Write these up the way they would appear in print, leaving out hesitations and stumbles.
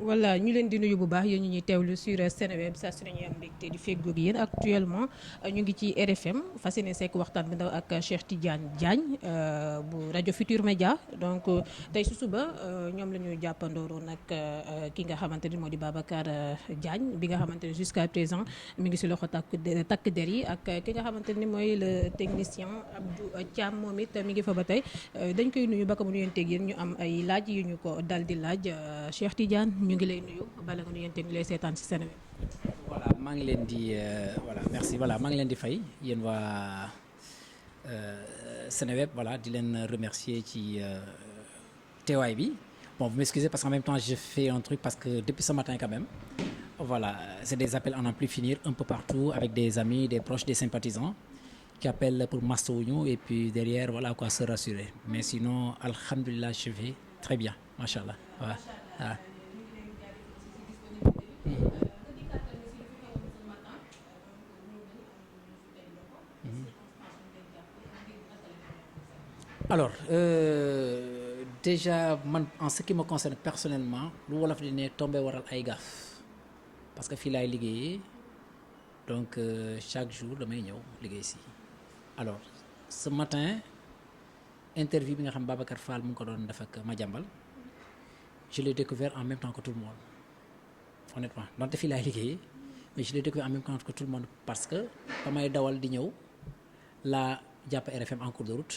voilà ñu leen di nuyu bu baax yéen ñu ñuy teewlu sur Seneweb saa su ne ñuy am mbégte di feggoog yéen actuellement ñu ngi ci RFM fas yéene sekk waxtaan bi ndaw ak Cheikh Tidiane Diagne bu rajo Futur Média donc tey su suba ñoom la ñu jàppandooro nag ki nga xamante ni moo di Babacar Diagne bi nga xamante ni jusqu'à présent mi ngi si loxo takk der yi ak ki nga xamante ni mooy le technicien Abdou Thiam moom it mi ngi fa ba tey dañ koy nuyu ba ko mu nuyanteeg yéen ñu am ay laaj yu ñu ko dal di laaj Cheikh Tidiane ñu ngi lay nuyu bala nga nuyanteeg ñu lay seetaan si Seneweb. voilà maa ngi leen di voilà merci voilà maa ngi leen di fay yéen waa Seneweb voilà di leen remercier ci teewaay bi bon vous m'excusez parce qu'en même temps je fais un truc parce que depuis ce matin quand même voilà c'est des appels à n'en plus finir un peu partout avec des amis des proches des sympathisants qui appellent pour massouñu et puis derrière voilà quoi se rassurer mais sinon alhamdoulilah je vais très bien machallah voilà. Voilà. Alors déjà man en ce qui me concerne personnellement lu wolof di ne tombé waral ay gaaf parce que fii laay liggéeyee donc chaque jour damay ñëw liggéey si alors ce matin interview bi nga xam Babacar Fall mu ngi ko doon def ak Madiambal je l'ai découvert en même temps que tout le monde honnêtement donte fii laay liggéeyee mais je l'ai découvert en même temps que tout le monde parce que ba may dawal di ñëw laa jàpp RFM en cours de route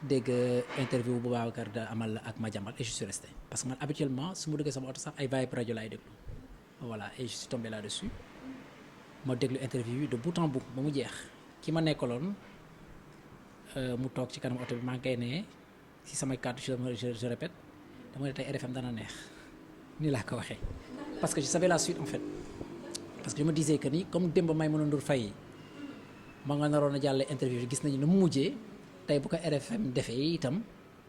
dégg interview bu Babacar da amal ak Madiambal et je suis resté parce que man habituellement su ma duggee sama oto sax ay Vibe rajo laay déglu voilà et je suis tombé là-dessus ma déglu interview yi de bout en bout ba mu jeex ki ma nekkaloon mu toog ci kanam oto bi maa ngi koy nee si samay kàddu je répète dama ne tey RFM dana neex ni laa ko waxee parce que je savais la suite en fait parce que je me disais que ni comme démb Maïmouna Ndour Faye ma nga naroon a jàlle interview yi gis nañu ne mu mujjee tey bu ko RFM defee itam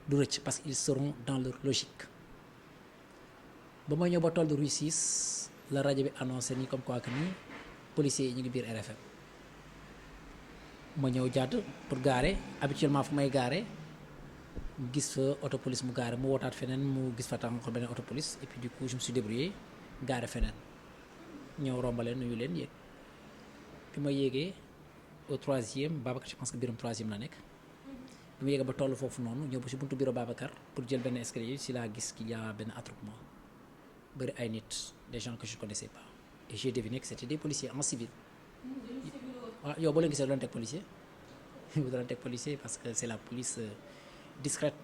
du rëcc parce qu'ils seront dans leur logique ba ma ñëw ba toll de Rue 6 la rajo bi annoncé ni comme quoi que ni policiers yi ñu ngi biir RFM ma ñëw jàdd pour garer habituellement fu may garer gis fa auto police mu garer mu wootaat feneen mu gis fa tam ko beneen auto police et puis du coup je me suis débrouillé garer feneen ñëw rombaleen nuyu leen yéeg bi ma yéegee au troisième Babacar je pense que biiram troisième la nekk bi ma yéegee ba toll foofu noonu ñëw ba si buntu bureau Babacar pour jël benn escalier si laa gis qu'il y a benn attroupement bëri ay nit des gens que je connaissais pas et j'ai deviné que c'était des policiers en civil waaw yow boo leen gisee doon teg policier bu doon teg policier parce que c'est la police discrète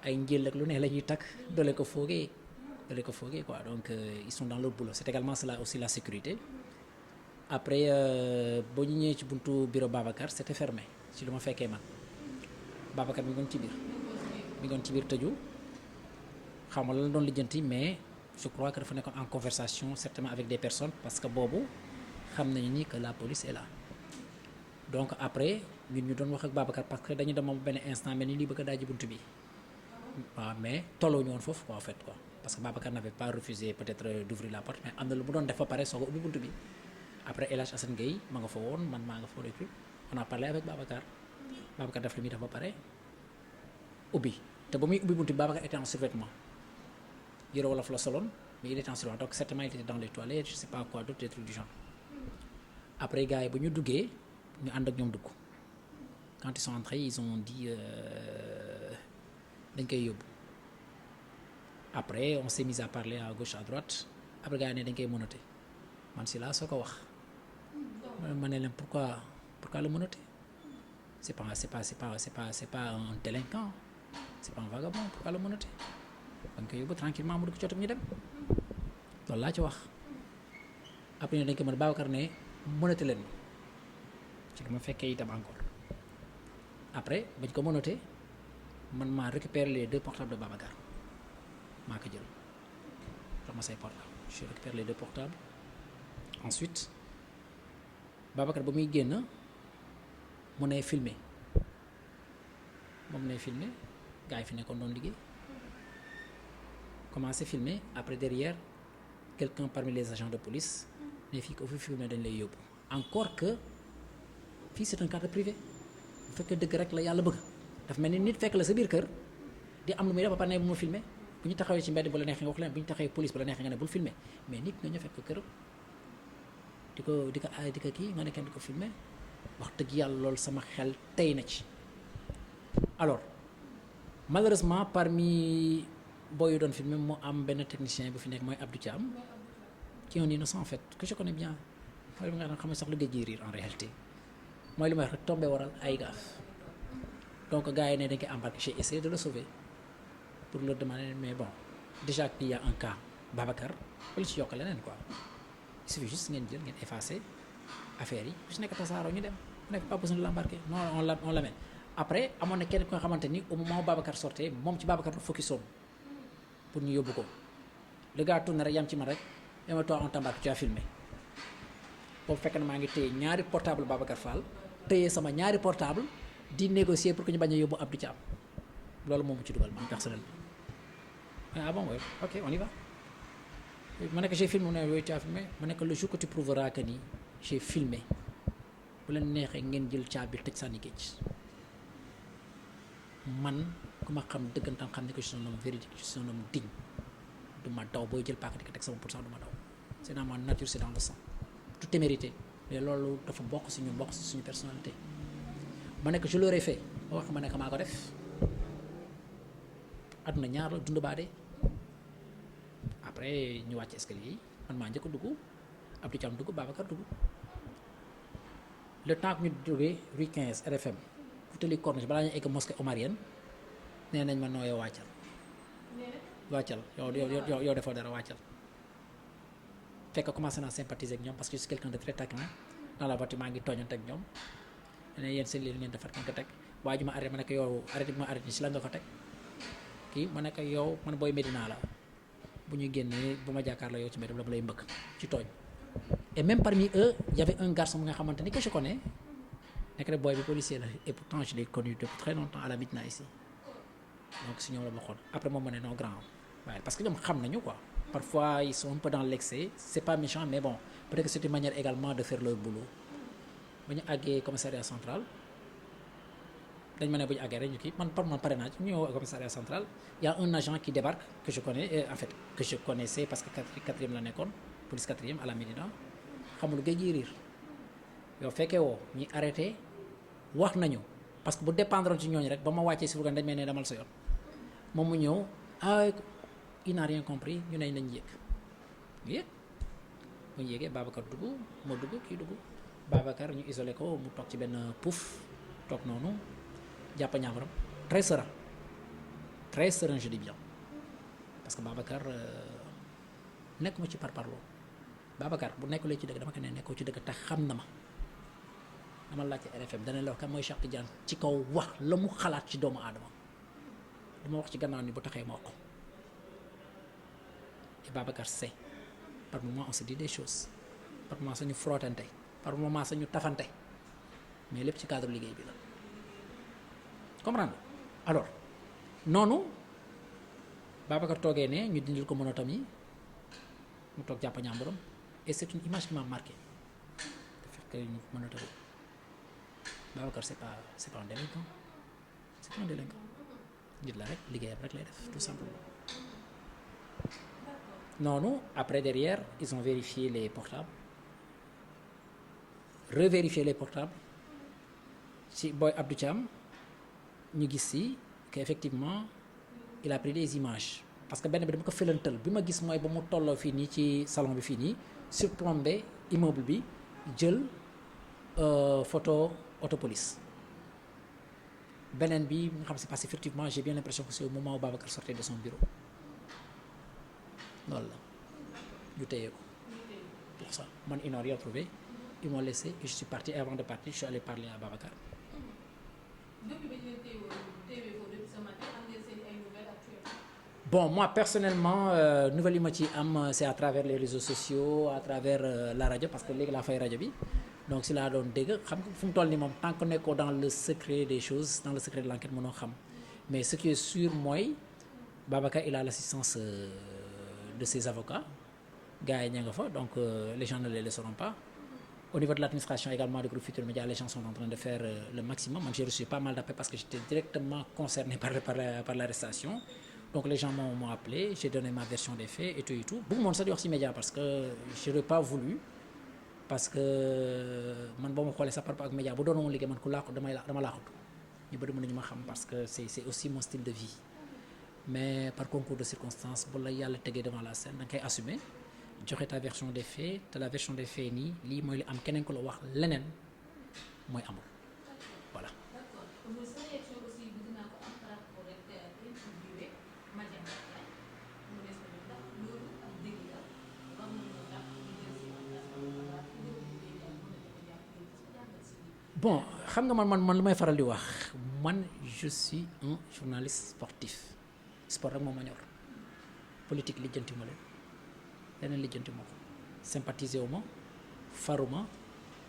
ay njël ak lu ne la ñuy takk doole ko foogee quoi donc ils sont dans leur boulot c'est également cela aussi la sécurité après boo ñu ñëwee ci buntu bureau Babacar c'était fermé ci lu ma fekkee man Babacar mi ngi doon ci biir tëju xaw ma la doon lijjanti mais je crois que dafa nekkoon en conversation certainement avec des personnes parce que boobu xam nañu ni que la police est là donc après ñun ñu doon wax ak Babacar parce que dañu demoon benn instant mel ni lii bëgg a daaji buntu bi waaw mais tolloo ñu woon foofu quoi en fait quoi parce que Babacar n'avait pas refusé peut-être d'ouvrir la porte mais am na lu mu doon def ba pare soog a ubbi buntu bi après El Hadj Assane Gueye ma nga fa woon man maa nga fa woon et puis on a parlé avec Babacar def li muy def ba pare ubbi te ba muy ubbi buntu bi Babacar était en survêtement yore wolof la soloon mais il était en survêtement donc certainement il était dans les toilettes je sais pas quoi d'autre des trucs du genre après gars yi ba ñu duggee ñu ànd ak ñoom dugg quand ils sont entrés ils ont dit dañ koy yóbbu après on s'est mis à parler à gauche à droite après gars yi ne dañ koy menotté man si laa soo ko wax ma ne leen pourquoi le menotté c'est pas un délinquant c'est pas un vagabond pourquoi le menotté dañ koy yóbbu tranquillement mu dugg ci oto bi ñu dem loolu laa ci wax après ne dañ ko mën Babacar ne menotté leen ci dama fekkee itam encore après bañ ko menotté man maa récupéré les 2 portables de Babacar maa ko jël jox ma say portables je récupère les 2 portables ensuite Babacar ba muy génn mu ne filmer moom ne filmer gars yi fi nekkoon doon liggéey commencé filmer après derrière quelqu'un parmi les agents de police ne fii ko fi filmer dañ lay yóbbu encore que fii c'est un cadre privé bu fekkee dëgg rek la yàlla bëgg daf mel ni nit fekk la sa biir kër di am lu muy def ba pare ne bu ma filmer bu ñu taxawee ci mbedd bu la neexee nga wax leen bu ñu taxawee police bu la neexee nga ne bul filmer mais nit nga ñëw fekk ko këram di ko kii nga ne kenn di ko filmer wax dëgg yàlla loolu sama xel tey na ci. alors malheureusement parmi booy yu doon filmer mu am benn technicien bu fi nekk mooy Abdou Thiam qui est un innocent en fait que je connais bien mooy li nga xam ne sax lu géej gi riir en réalité mooy li may wax rek tombé waral ay gaaf donc gars yi ne dañ koy embarqué j'ai essayé de le sauver pour leur demander mais bon déjà qu'il y a un cas Babacar wala ci yokk leneen quoi il suffit juste ngeen jël ngeen effacer affaire yi ku si nekk tasaaroo ñu dem ku nekk pas besoin de l'embarquer non on l'amène après amoon na kenn ku nga xamante ni au moment où Babacar sortait moom ci Babacar focus on pour ñu yóbbu ko le gars tourné rek yam ci man rek et toi on t'embarque tu as filmé boobu fekk na maa ngi téye ñaari portable Babacar Fall téye sama ñaari portable di négocier pour que ñu bañ a yóbbu Abdou Thiam loolu moom mu ci dugal man personnellement ah bon ouais ok on y va ma ne ko j'ai filmé mu ne yooyu tu as filmé ma ne ko le jour que tu prouveras que ni j'ai filmé bu leen neexee ngeen jël caabi tëj sànni géej man ku ma xam dëggantaan xam ne que je suis un homme véridique je suis un homme digne du ma daw booy jël paaka di ko teg sama pour cent du ma daw c'est dans ma nature c'est dans le sang tout est mérité mais loolu dafa bokk si ñun bokk si suñu personnalité ma nekk je l'aurais fait ma wax ma nekk maa ko def àdduna ñaar la dund baa dee après ñu wàcc escalier yi man maa njëkk a dugg Abdou Thiam dugg Babacar dugg le temps que ñu jógee rue 15 RFM wutali corniche balaa ñu egg mosquée omarienne nee nañ ma noo yow wàccal yow defoo dara wàccal fekk commencé naa sympathiser ak ñoom parce que je suis quelqu'un de très taquin dans la voiture maa ngi tooñante ak ñoom ne yéen seen lii ngeen defar ngeen ko teg waa ji ma arrêté ma ne ko yow arrêté bi ma arrêté si la nga ko teg kii ma ne ko yow man booy Medina la bu ñuy génnee bu ma jàkkaarloo yow ci mbedd dama lay mbëkk ci tooñ et même parmi eux il y avait un garçon bu nga xamante ni que je connais nekk rek booy bi policier la et pourtant je l'ai connu depuis très longtemps à la Médina ici donc si ñoom la bokkoon après moom ma ne non grand waaye parce que ñoom xam nañu quoi parfois ils sont un peu dans l'excès c'est pas méchant mais bon peut-être que c'est une manière également de faire leur boulot ba ñu àggee commissariat central dañ ma ne bu ñu àggee rek ñu kii man pare naa ci ñu ñëw commissariat central il y a un agent qui débarque que je connais en fait que je connaissais parce que quatrième la nekkoon police quatrième à la Médina xamul géej gi riir yow fekkee woo ñi arrêté wax nañu parce que bu dépendre ci ñooñu rek ba ma wàccee si furgan dañ may ne demal sa yoon moom mu ñëw il n'a rien compris ñu ne nañ yéeg bu ñu yéegee Babacar dugg moo dugg kii dugg Babacar ñu isolé ko mu toog ci benn pouf toog noonu jàpp ñaamaram très serein je dis bien parce que Babacar nekkuma ci parparloo Babacar bu nekkulee ci dëgg dama ko ne nekkoo ci dëgg tax xam na ma dama laajte RFM dana la wax kan mooy Cheikh Tidiane ci kaw wax la mu xalaat ci doomu aadama dama wax ci gannaaw ni bu taxee ma wax ko et Babacar sait par moment on se dit des choses par moment sañu frottante par moment sañu tafante mais lépp ci cadre liggéey bi la comprendre alors noonu Babacar toogee ne ñu dindil ko monotam yi mu toog jàpp ñàmburam et c'est une image qui m'a marqué de fait que ñu monotam Babacar c'est pas un délinquant c'est pas un délinquant nit la rek liggéeyam rek lay def tout simplement noonu après derrière ils ont vérifié les portables revérifié les portables ci booy Abdou Thiam ñu gis si que effectivement il a pris des images parce que benn bi dama ko fëlantal bi ma gis mooy ba mu tolloo fii nii ci salon bi fii nii surplombé immeuble bi jël photo autopolice beneen bi nga xam c'est passé effectivement j'ai bien l'impression que c'est au moment où Babacar sortait de son bureau loolu la ñu téye ko pour ça man ils n'ont rien trouvé ils m'ont laissé et je suis parti et avant de partir je suis allé parler à Babacar. Bon moi personnellement nouvelle yi ma ci am c'est à travers les réseaux sociaux à travers la rajo parce que léegi laa fay rajo bi donc si laa doon dégg xam nga fu mu toll nii moom tant que nekkoo dans le secret des choses dans le secret de l'enquête mënoo xam mais ce qui est sûr mooy Babacar il a l'assistance de ses avocats gars yi ña nga fa donc les gens ne les laisseront pas au niveau de l'administration également du groupe Futurs Médias les gens sont en train de faire le maximum man j'ai reçu pas mal d'appels parce que j'étais directement concerné par l'arrestation donc les gens m'ont appelé, j'ai donné ma version des faits et tout bëggu moon sax di wax ci média parce que je n'ai pas voulu parce que man boo ma xoolee sax par rapport ak média bu doon woon liggéey man ku laaxu dama laaxatu ñu bëri mën nañu ma xam parce que c'est aussi mon style de vie mais par concours de circonstances bu la yàlla tegee devant la scène da nga koy assumer joxe ta version des faits te la version des faits nii lii mooy li am keneen ko la wax leneen mooy amul voilà. Bon xam nga man lu may faral di wax man je suis un journaliste sportif sport rek moom ma ñor politique lijjanti ma leen leneen lijjanti ma ko sympathiser wu ma faruma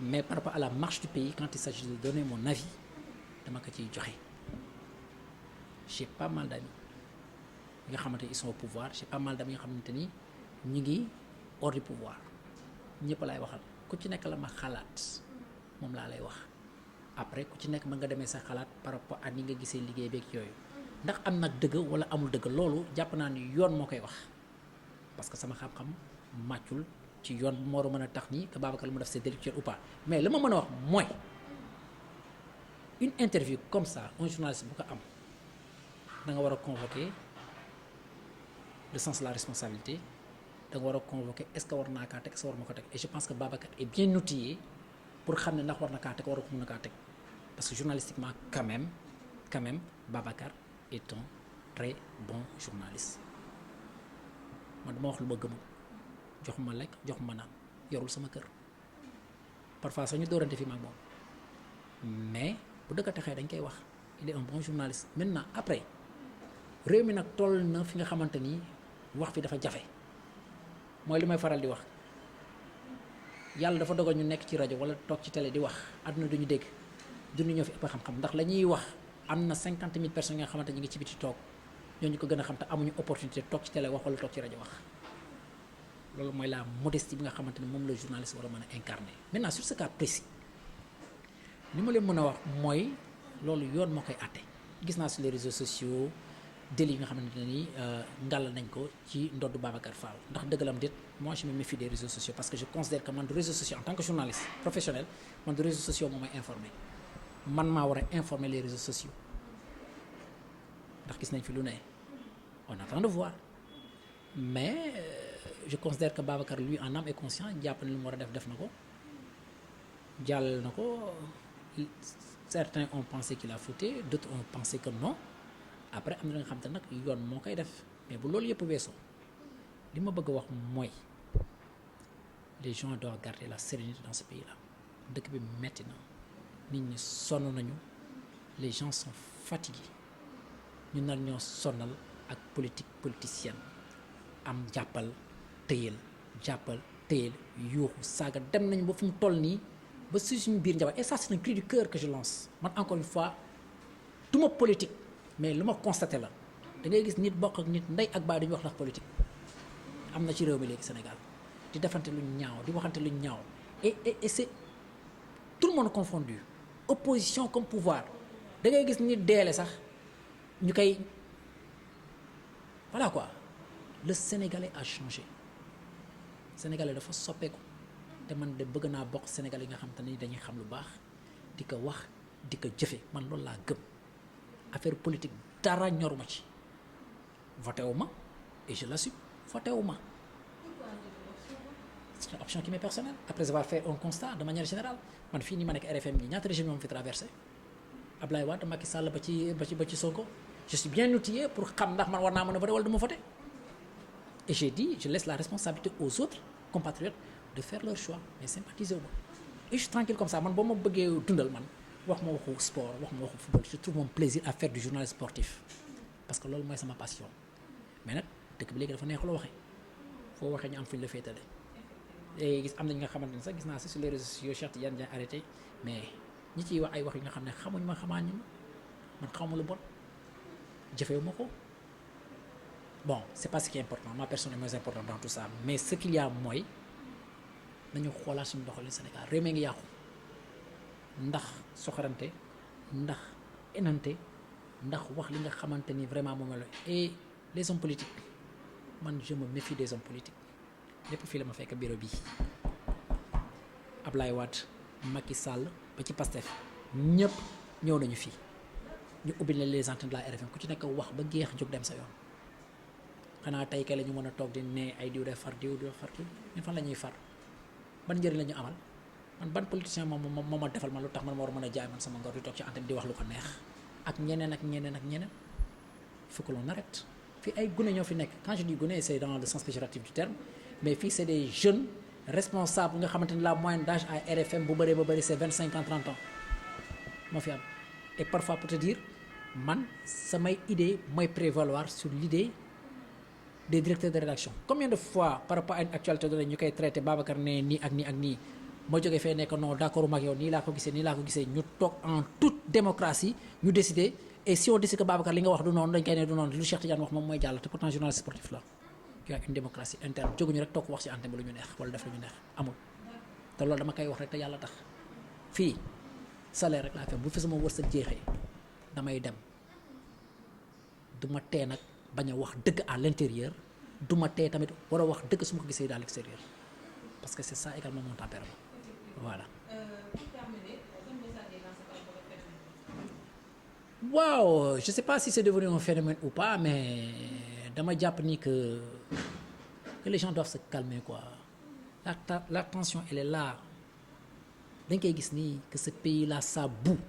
mais par rapport à la marche du pays quand il s'agit de donner mon avis dama ko ciy joxe j'ai pas mal d'amis yi nga xamante ni ils sont au pouvoir j'ai pas mal d'amis yi nga xamante ni ñu ngi hors du pouvoir ñëpp laay waxal ku ci nekk la ma xalaat moom laa lay wax après ku ci nekk mën nga demee sa xalaat par rapport ak ni nga gisee liggéey beeg yooyu ndax am nag dëgg wala amul dëgg loolu jàpp naa ni yoon moo koy wax parce que sama xam-xam màccul ci yoon bu ma war a mën a tax ni que Babacar lu mu def c'est délictuel ou pas mais li ma mën a wax mooy une interview comme ça un journaliste bu ko am da nga war a convoquer le sens de la responsabilité da nga war a convoquer est-ce que war naa kaa teg est-ce que war ma ko teg et je pense que Babacar est bien outillé pour xam ne ndax war na kaa teg war a ko mën a kaa teg parce que journalistiquement quand même Babacar est un très bon journaliste man dama wax lu ma gëmul jox ma lekk jox ma naan yorul sama kër parfois sax ñu doorante fi mag moom mais bu dëgg taxee dañ koy wax il est un bon journaliste maintenant après réew mi nag toll na fi nga xamante ni wax fi dafa jafe mooy li may faral di wax yàlla dafa dogal ñu nekk ci rajo wala toog ci télé di wax àdduna duñu dégg duñu ñoo fi ëpp xam-xam ndax la ñuy wax am na 50 000 personnes nga xamante ñi ngi ci biti toog ñooñu ko gën a xam te amuñu opportunité toog ci télé wax wala toog ci rajo wax loolu mooy la modestie bi nga xamante ne moom la journaliste war a mën a incarner maintenant sur ce cas précis li ma leen mën a wax mooy loolu yoon moo koy àtte gis naa sur les réseaux sociaux délit yi nga xamante ne ni ngàll nañ ko ci ndoddu Babacar Fall ndax dëggalam déet moi je me méfie des réseaux sociaux parce que je considère que man du réseaux sociaux en tant que journaliste professionnel man du réseaux sociaux moo may informer man maa war a informer les réseaux sociaux ndax gis nañ fi lu ne on attend de voir mais je considère que Babacar lui en âme et conscience jàpp ne lu mu war a def na ko jàll na ko certains ont pensé qu'il a fauté d'autres ont pensé que non après am na nga xam te nag yoon moo koy def mais bu loolu yëpp weesoo li ma bëgg a wax mooy les gens doivent garder la sérénité dans ce pays là dëkk bi metti na nit ñi sonn nañu les gens sont fatigués ñu nar ñoo sonnal ak politicienne am jàppal téyel yuuxu saaga dem nañu ba fu mu toll nii ba si suñu biir njaboot et ça c'est un cri du cœur que je lance man encore une fois du ma politique mais lu ma constaté la da ngay gis nit bokk ak nit ndey ak baay duñu wax ndax politique am na ci réew mi léegi Sénégal di defante lu ñaaw di waxante lu ñaaw et c'est tout le monde confondu opposition comme pouvoir da ngay gis nit deele sax ñu koy voilà quoi le Sénégalais a changé Sénégalais dafa soppeeku te man de bëgg naa bokk Sénégalais yi nga xam te ne dañuy xam lu baax di ko wax di ko jëfe man loolu laa gëm affaire politique dara ñoruma ci voté wu ma et je l'assume voté wu ma c'est une option qui m'est personnelle après avoir fait un constat de manière générale man fii nii ma nekk RFM gi ñaata régime moom fi traversé Ablaye Wade Macky Sall ba ci Sonko je suis bien outillé pour xam ndax man war naa mën a voté wala du ma voté et j'ai dit je laisse la responsabilité aux autres compatriotes de faire leur choix mais sympathiser wu ma et je suis tranquille comme ça man boo ma bëggee dundal man wax ma waxu sport wax ma waxu football je trouve mon plaisir à faire du journalisme sportif parce que loolu mooy sama passion mais nag dëkk bi léegi dafa neexul a waxee foo waxee ñu am fu ñu la féetale léegi gis am na ñi nga xamante ne sax gis naa si sur les réseaux sociaux Cheikh Tidiane Diagne arrêté mais ñi ciy wax ay wax yi nga xam ne xamuñ ma xamaa ñu man xawma lu bon jëfewu ma ko bon c'est pas ce qui est important ma personne est moins importante dans tout ça mais ce qu'il y a mooy nañu xoolaat suñu doxalin Sénégal réew mi ngi yàqu ndax soxarante ndax enante ndax wax li nga xamante ni vraiment moom la et les hommes politiques man je me méfie des hommes politiques lépp fii la ma fekk bureau bii Ablaye Wade Macky Sall ba ci Pastef ñëpp ñëw nañu fii ñu ubbi les antennes de la RFM ku ci nekk wax ba géex jóg dem sa yoon xanaa tey kay la ñu mën a toog di ne ay diw de far diw ñun fan la ñuy far ban njëriñ la ñu amal man ban politicien moo ma defal man lu tax man ma war a mën a jaay man sama ngor di toog ci antenne di wax lu ko neex ak ñeneen il faut que l'on arrête fii ay gune ñoo fi nekk quand je dis gune c'est dans le sens péjoratif du terme mais fii c'est des jeunes responsables nga xamante ni la moyenne d'âge à RFM bu bëree ba bëri c'est 25 ans 30 ans moo fi am et parfois pour te dire man samay idée mooy prévaloir sur l'idée des directeurs de rédaction combien de fois par rapport à une actualité donnée ñu koy traité Babacar ne nii ak nii ak nii moo jógee fee nekk non d'accord mag yow nii laa ko gisee ñu toog en toute démocratie ñu décider et si on décide que Babacar li nga wax du noonu dañ koy ne du noonu lu Cheikh Tidiane wax moom mooy jàll te pourtant journaliste sportif la y a une démocratie interne jóguñu rek toog wax ci antenne bi lu ñu neex wala def lu ñu neex amul te loolu dama koy wax rek te yàlla tax fii salaire rek laa fekk bu fi sama wërsëg jeexee damay dem du ma tee nag bañ a wax dëgg à l'intérieur du ma tee tamit war a wax dëgg su ma ko gisee dans l'extérieur parce que c'est ça également mon tempérament voilà. waaw je sais pas si c'est devenu un phénomène ou pas mais dama jàpp ni que les gens doivent se calmer quoi la tension elle est là dañ koy gis nii que ce pays là ça boue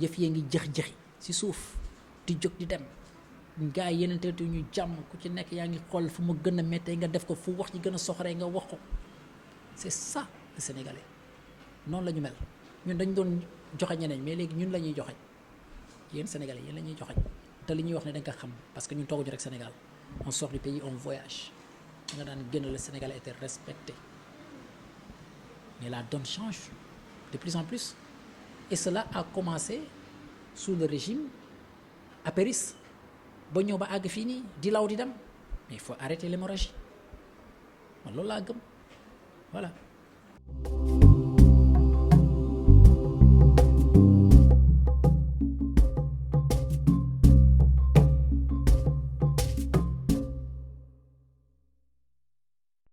yëf yee ngi jëx-jëxi ci suuf di jóg di dem gars yi yeneen te ñu jàmm ku ci nekk yaa ngi xool fu mu gën a méttee nga def ko fu wax ji gën a soxoree nga wax ko c'est ça le Sénégalais noonu la ñu mel ñun dañ doon joxe ñeneen mais léegi ñun la ñuy joxe yéen Sénégalais yéen la ñuy joxe te li ñuy wax ne dañ ko xam parce que ñun tooguñu rek Sénégal on sort du pays on voyage nga daan génn le Sénégalais était respecté mais la donne change de plus en plus et cela a commencé sous le régime apériste ba ñëw ba àgg fii nii di law di dem mais il faut arrêter l'hémorragie man loolu laa gëm voilà